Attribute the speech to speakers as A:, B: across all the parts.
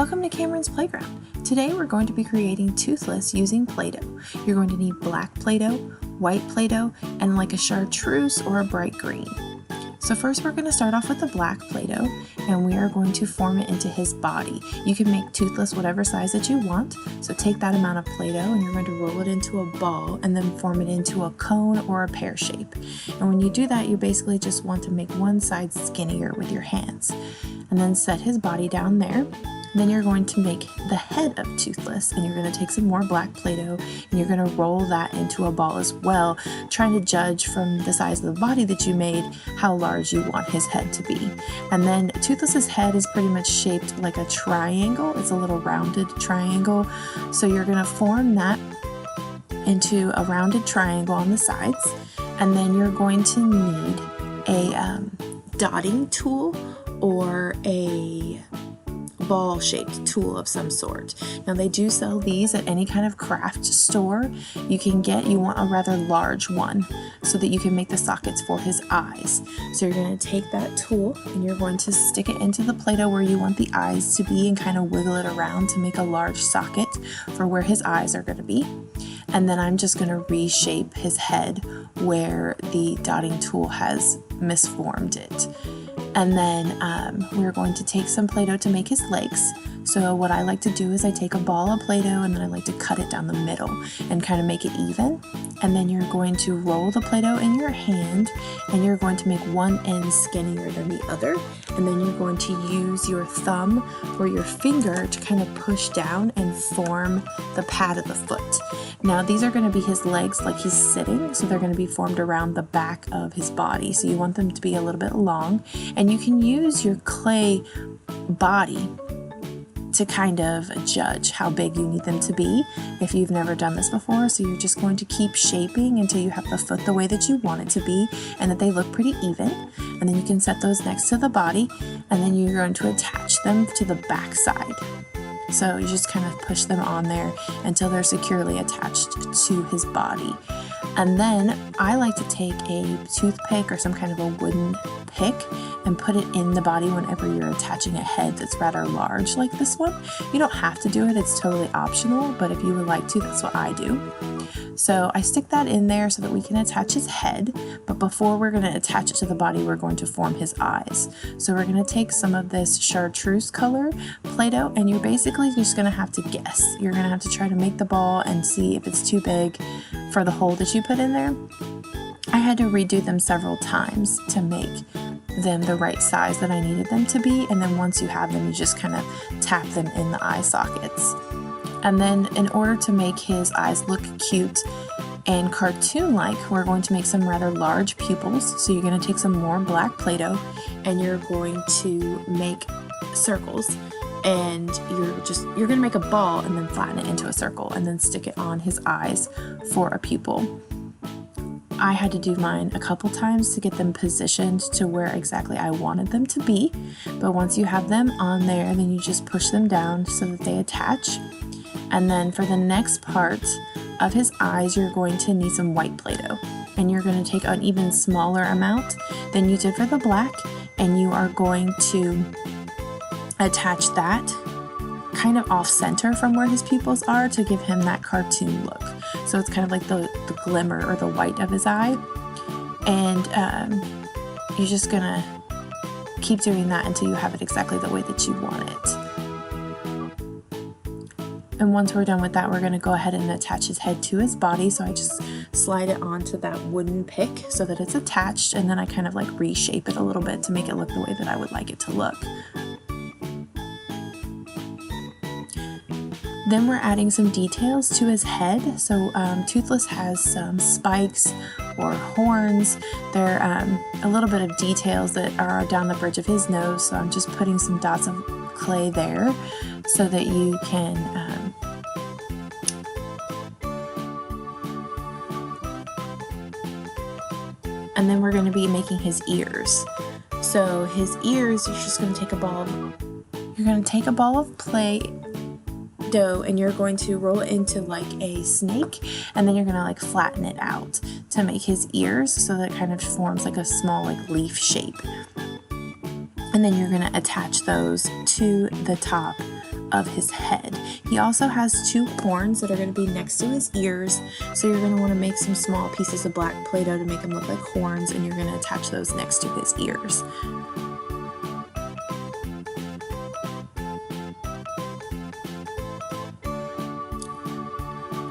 A: Welcome to Cameron's Playground. Today we're going to be creating Toothless using Play-Doh. You're going to need black Play-Doh, white Play-Doh, and like a chartreuse or a bright green. So first we're going to start off with the black Play-Doh, and we are going to form it into his body. You can make Toothless whatever size that you want, so take that amount of Play-Doh and you're going to roll it into a ball and then form it into a cone or a pear shape. And when you do that, you basically just want to make one side skinnier with your hands. And then set his body down there. Then you're going to make the head of Toothless, and you're going to take some more black Play-Doh and you're going to roll that into a ball as well, trying to judge from the size of the body that you made how large you want his head to be. And then Toothless's head is pretty much shaped like a triangle. It's a little rounded triangle. So you're going to form that into a rounded triangle on the sides, and then you're going to need a dotting tool or a ball-shaped tool of some sort. Now they do sell these at any kind of craft store. You want a rather large one so that you can make the sockets for his eyes. So you're going to take that tool and you're going to stick it into the Play-Doh where you want the eyes to be and kind of wiggle it around to make a large socket for where his eyes are going to be. And then I'm just going to reshape his head where the dotting tool has misformed it. And then we're going to take some Play-Doh to make his legs. So what I like to do is I take a ball of Play-Doh and then I like to cut it down the middle and kind of make it even. And then you're going to roll the Play-Doh in your hand and you're going to make one end skinnier than the other. And then you're going to use your thumb or your finger to kind of push down and form the pad of the foot. Now these are going to be his legs like he's sitting, so they're going to be formed around the back of his body. So you want them to be a little bit long, and you can use your clay body to kind of judge how big you need them to be if you've never done this before. So you're just going to keep shaping until you have the foot the way that you want it to be and that they look pretty even. And then you can set those next to the body, and then you're going to attach them to the back side. So you just kind of push them on there until they're securely attached to his body. And then I like to take a toothpick or some kind of a wooden pick and put it in the body whenever you're attaching a head that's rather large like this one. You don't have to do it, it's totally optional, but if you would like to, that's what I do. So I stick that in there so that we can attach his head, but before we're going to attach it to the body, we're going to form his eyes. So we're going to take some of this chartreuse color Play-Doh, and you're basically just going to have to guess. You're going to have to try to make the ball and see if it's too big for the hole that you put in there. I had to redo them several times to make them the right size that I needed them to be, and then once you have them, you just kind of tap them in the eye sockets. And then in order to make his eyes look cute and cartoon-like, we're going to make some rather large pupils. So you're going to take some more black Play-Doh and you're going to make circles, and you're going to make a ball and then flatten it into a circle and then stick it on his eyes for a pupil. I had to do mine a couple times to get them positioned to where exactly I wanted them to be. But once you have them on there, then you just push them down so that they attach. And then for the next part of his eyes, you're going to need some white Play-Doh. And you're going to take an even smaller amount than you did for the black. And you are going to attach that kind of off center from where his pupils are to give him that cartoon look. So it's kind of like the glimmer or the white of his eye. And you're just going to keep doing that until you have it exactly the way that you want it. And once we're done with that, we're going to go ahead and attach his head to his body. So I just slide it onto that wooden pick so that it's attached, and then I kind of like reshape it a little bit to make it look the way that I would like it to look. Then we're adding some details to his head. So Toothless has some spikes or horns. There are a little bit of details that are down the bridge of his nose. So I'm just putting some dots of clay there so that you can and then we're going to be making his ears. So his ears, you're just going to take a ball of Play-Doh and you're going to roll it into like a snake, and then you're going to like flatten it out to make his ears so that it kind of forms like a small like leaf shape. And then you're going to attach those to the top of his head. He also has 2 horns that are going to be next to his ears, so you're going to want to make some small pieces of black Play-Doh to make them look like horns, and you're going to attach those next to his ears.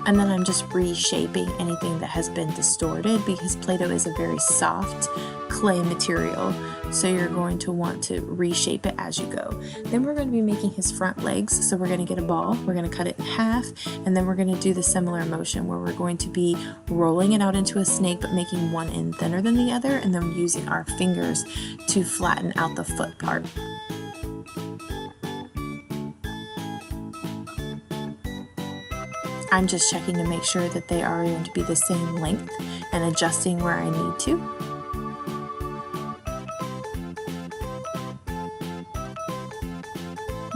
A: And then I'm just reshaping anything that has been distorted, because Play-Doh is a very soft clay material, so you're going to want to reshape it as you go. Then we're going to be making his front legs, so we're going to get a ball, we're going to cut it in half, and then we're going to do the similar motion where we're going to be rolling it out into a snake but making one end thinner than the other, and then using our fingers to flatten out the foot part. I'm just checking to make sure that they are going to be the same length and adjusting where I need to.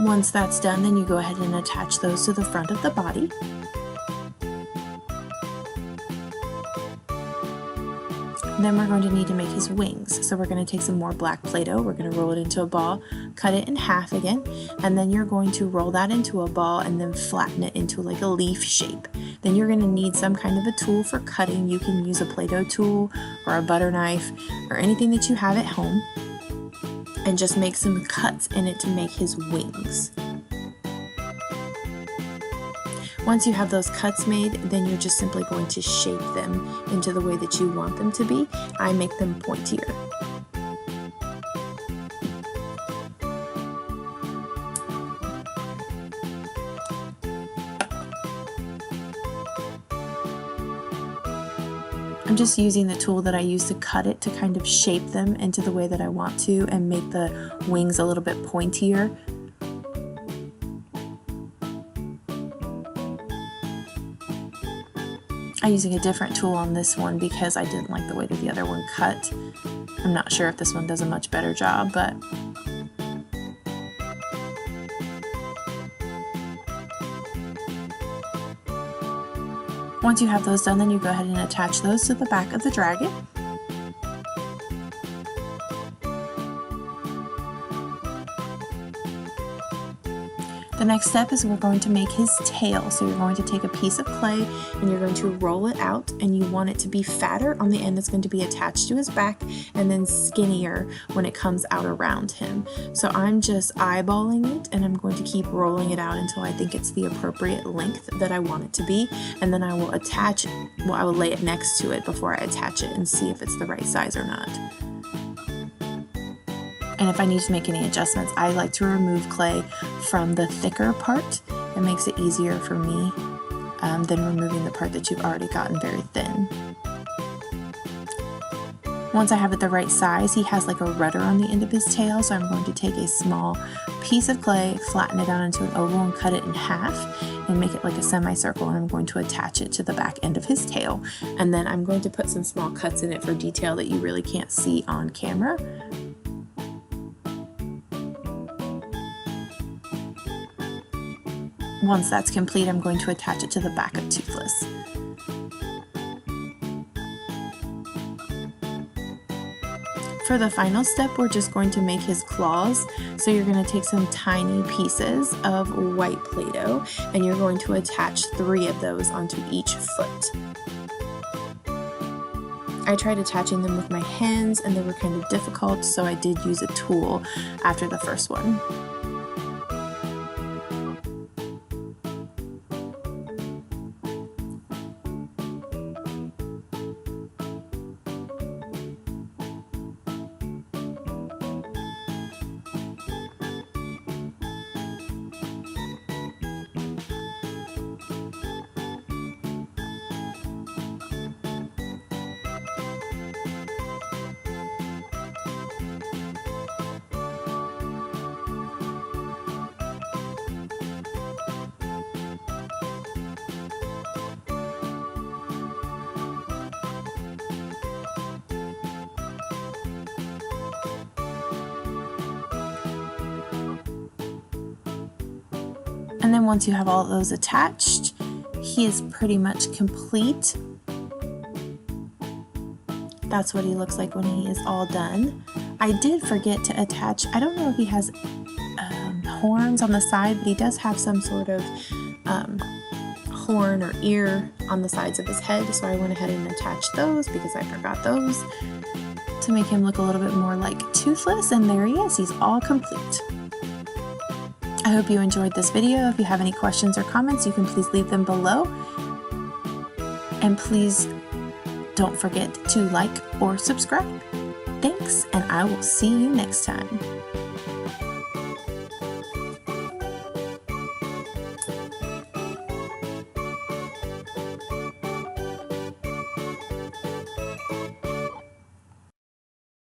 A: Once that's done, then you go ahead and attach those to the front of the body. Then we're going to need to make his wings. So we're going to take some more black Play-Doh, we're going to roll it into a ball, cut it in half again, and then you're going to roll that into a ball and then flatten it into like a leaf shape. Then you're going to need some kind of a tool for cutting. You can use a Play-Doh tool or a butter knife or anything that you have at home, and just make some cuts in it to make his wings. Once you have those cuts made, then you're just simply going to shape them into the way that you want them to be. I make them pointier. I'm just using the tool that I use to cut it to kind of shape them into the way that I want to and make the wings a little bit pointier. I'm using a different tool on this one because I didn't like the way that the other one cut. I'm not sure if this one does a much better job, but once you have those done, then you go ahead and attach those to the back of the dragon. The next step is we're going to make his tail. So you're going to take a piece of clay and you're going to roll it out, and you want it to be fatter on the end that's going to be attached to his back and then skinnier when it comes out around him. So I'm just eyeballing it and I'm going to keep rolling it out until I think it's the appropriate length that I want it to be, and then I will attach it, well, I will lay it next to it before I attach it and see if it's the right size or not. And if I need to make any adjustments, I like to remove clay from the thicker part. It makes it easier for me than removing the part that you've already gotten very thin. Once I have it the right size, he has like a rudder on the end of his tail, so I'm going to take a small piece of clay, flatten it out into an oval and cut it in half and make it like a semicircle, and I'm going to attach it to the back end of his tail. And then I'm going to put some small cuts in it for detail that you really can't see on camera. Once that's complete, I'm going to attach it to the back of Toothless. For the final step, we're just going to make his claws. So you're going to take some tiny pieces of white Play-Doh and you're going to attach 3 of those onto each foot. I tried attaching them with my hands and they were kind of difficult, so I did use a tool after the first one. And then once you have all of those attached, he is pretty much complete. That's what he looks like when he is all done. I did forget to attach, I don't know if he has horns on the side, but he does have some sort of horn or ear on the sides of his head, so I went ahead and attached those because I forgot those to make him look a little bit more like Toothless, and there he is. He's all complete. I hope you enjoyed this video. If you have any questions or comments, you can please leave them below. And please don't forget to like or subscribe. Thanks, and I will see you next time.